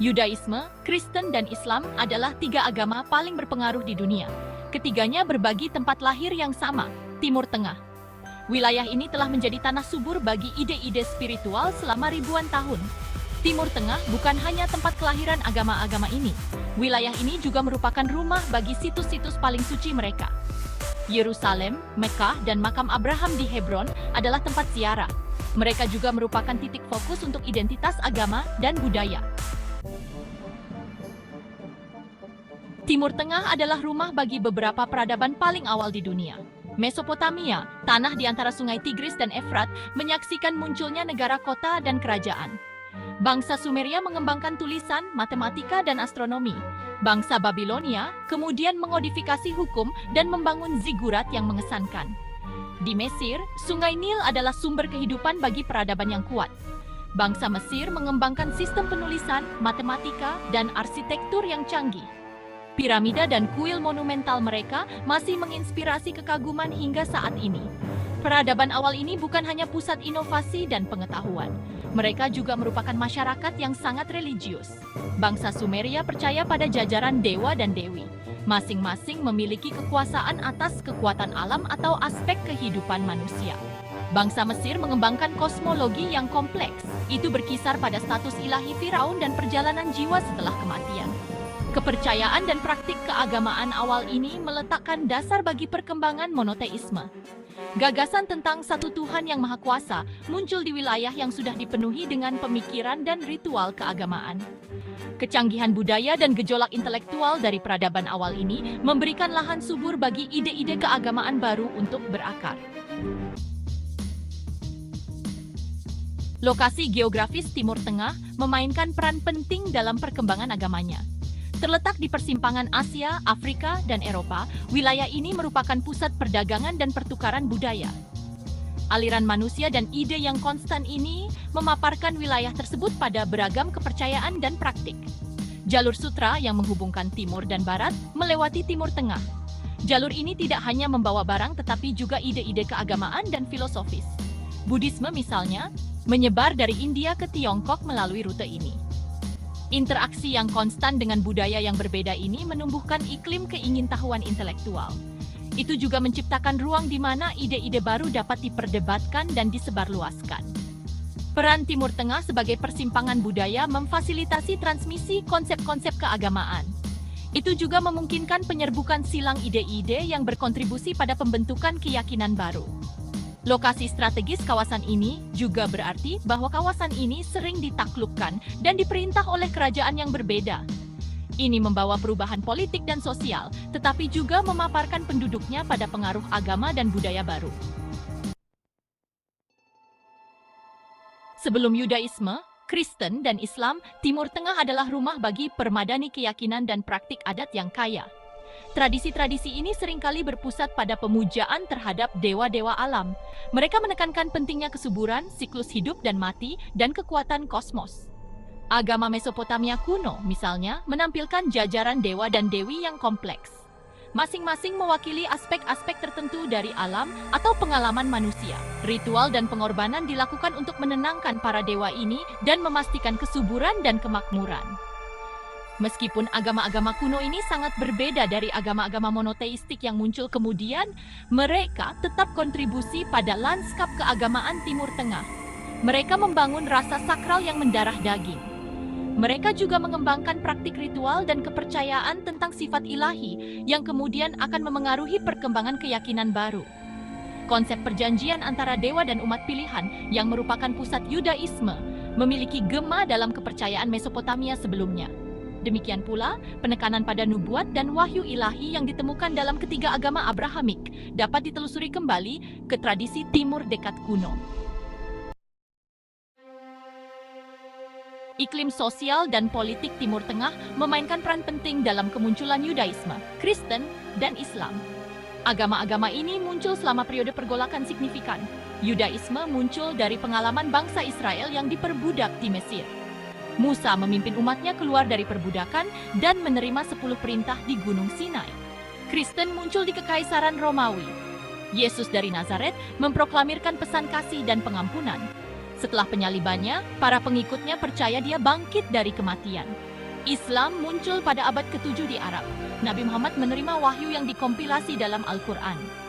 Yudaisme, Kristen, dan Islam adalah tiga agama paling berpengaruh di dunia. Ketiganya berbagi tempat lahir yang sama, Timur Tengah. Wilayah ini telah menjadi tanah subur bagi ide-ide spiritual selama ribuan tahun. Timur Tengah bukan hanya tempat kelahiran agama-agama ini. Wilayah ini juga merupakan rumah bagi situs-situs paling suci mereka. Yerusalem, Mekah, dan makam Abraham di Hebron adalah tempat ziarah. Mereka juga merupakan titik fokus untuk identitas agama dan budaya. Timur Tengah adalah rumah bagi beberapa peradaban paling awal di dunia. Mesopotamia, tanah di antara sungai Tigris dan Efrat, menyaksikan munculnya negara kota dan kerajaan. Bangsa Sumeria mengembangkan tulisan, matematika, dan astronomi. Bangsa Babilonia kemudian mengodifikasi hukum dan membangun zigurat yang mengesankan. Di Mesir, Sungai Nil adalah sumber kehidupan bagi peradaban yang kuat. Bangsa Mesir mengembangkan sistem penulisan, matematika, dan arsitektur yang canggih. Piramida dan kuil monumental mereka masih menginspirasi kekaguman hingga saat ini. Peradaban awal ini bukan hanya pusat inovasi dan pengetahuan. Mereka juga merupakan masyarakat yang sangat religius. Bangsa Sumeria percaya pada jajaran dewa dan dewi. Masing-masing memiliki kekuasaan atas kekuatan alam atau aspek kehidupan manusia. Bangsa Mesir mengembangkan kosmologi yang kompleks. Itu berkisar pada status ilahi Firaun dan perjalanan jiwa setelah kematian. Kepercayaan dan praktik keagamaan awal ini meletakkan dasar bagi perkembangan monoteisme. Gagasan tentang satu Tuhan yang Maha Kuasa muncul di wilayah yang sudah dipenuhi dengan pemikiran dan ritual keagamaan. Kecanggihan budaya dan gejolak intelektual dari peradaban awal ini memberikan lahan subur bagi ide-ide keagamaan baru untuk berakar. Lokasi geografis Timur Tengah memainkan peran penting dalam perkembangan agamanya. Terletak di persimpangan Asia, Afrika, dan Eropa, wilayah ini merupakan pusat perdagangan dan pertukaran budaya. Aliran manusia dan ide yang konstan ini memaparkan wilayah tersebut pada beragam kepercayaan dan praktik. Jalur sutra yang menghubungkan timur dan barat melewati Timur Tengah. Jalur ini tidak hanya membawa barang tetapi juga ide-ide keagamaan dan filosofis. Buddhisme misalnya, menyebar dari India ke Tiongkok melalui rute ini. Interaksi yang konstan dengan budaya yang berbeda ini menumbuhkan iklim keingintahuan intelektual. Itu juga menciptakan ruang di mana ide-ide baru dapat diperdebatkan dan disebarluaskan. Peran Timur Tengah sebagai persimpangan budaya memfasilitasi transmisi konsep-konsep keagamaan. Itu juga memungkinkan penyerbukan silang ide-ide yang berkontribusi pada pembentukan keyakinan baru. Lokasi strategis kawasan ini juga berarti bahwa kawasan ini sering ditaklukkan dan diperintah oleh kerajaan yang berbeda. Ini membawa perubahan politik dan sosial, tetapi juga memaparkan penduduknya pada pengaruh agama dan budaya baru. Sebelum Yudaisme, Kristen, dan Islam, Timur Tengah adalah rumah bagi permadani keyakinan dan praktik adat yang kaya. Tradisi-tradisi ini seringkali berpusat pada pemujaan terhadap dewa-dewa alam. Mereka menekankan pentingnya kesuburan, siklus hidup dan mati, dan kekuatan kosmos. Agama Mesopotamia kuno, misalnya, menampilkan jajaran dewa dan dewi yang kompleks. Masing-masing mewakili aspek-aspek tertentu dari alam atau pengalaman manusia. Ritual dan pengorbanan dilakukan untuk menenangkan para dewa ini dan memastikan kesuburan dan kemakmuran. Meskipun agama-agama kuno ini sangat berbeda dari agama-agama monoteistik yang muncul kemudian, mereka tetap kontribusi pada lanskap keagamaan Timur Tengah. Mereka membangun rasa sakral yang mendarah daging. Mereka juga mengembangkan praktik ritual dan kepercayaan tentang sifat ilahi yang kemudian akan memengaruhi perkembangan keyakinan baru. Konsep perjanjian antara dewa dan umat pilihan yang merupakan pusat Yudaisme memiliki gema dalam kepercayaan Mesopotamia sebelumnya. Demikian pula, penekanan pada nubuat dan wahyu ilahi yang ditemukan dalam ketiga agama Abrahamik dapat ditelusuri kembali ke tradisi Timur Dekat kuno. Iklim sosial dan politik Timur Tengah memainkan peran penting dalam kemunculan Yudaisme, Kristen, dan Islam. Agama-agama ini muncul selama periode pergolakan signifikan. Yudaisme muncul dari pengalaman bangsa Israel yang diperbudak di Mesir. Musa memimpin umatnya keluar dari perbudakan dan menerima 10 perintah di Gunung Sinai. Kristen muncul di Kekaisaran Romawi. Yesus dari Nazaret memproklamirkan pesan kasih dan pengampunan. Setelah penyalibannya, para pengikutnya percaya dia bangkit dari kematian. Islam muncul pada abad ke-7 di Arab. Nabi Muhammad menerima wahyu yang dikompilasi dalam Al-Quran.